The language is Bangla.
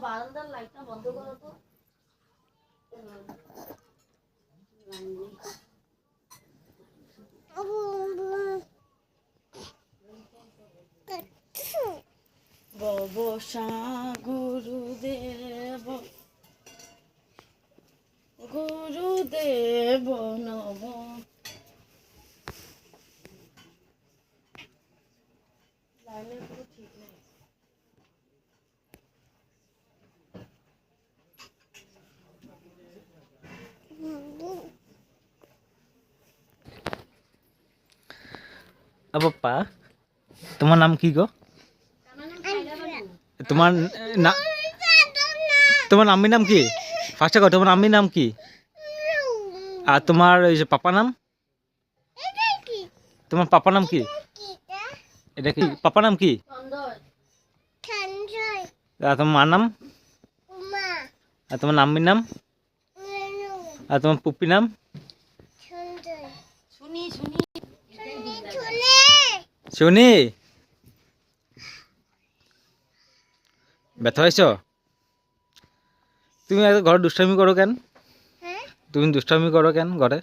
বারান্দার লাইটটা বন্ধ করো তো। ববসা গুরুদেব গুরুদেব নম। লাইনের পুরো ঠিক নেই। পাপা, তোমার নাম কি গো? তোমার না তোমার আম্মির নাম কি? ফার্স্টে কর, তোমার আম্মির নাম কি? আর তোমার ওই যে পাপা নাম? তোমার পাপা নাম কি? এটা কি পাপা নাম কি? আর তোমার মার নাম? আর তোমার আম্মির নাম? আর তোমার পুপ্পির নাম? শুনি। ব্যথা হয়েছ? তুমি ঘরে দুষ্টামি করো কেন? তুমি দুষ্টামি করো কেন ঘরে?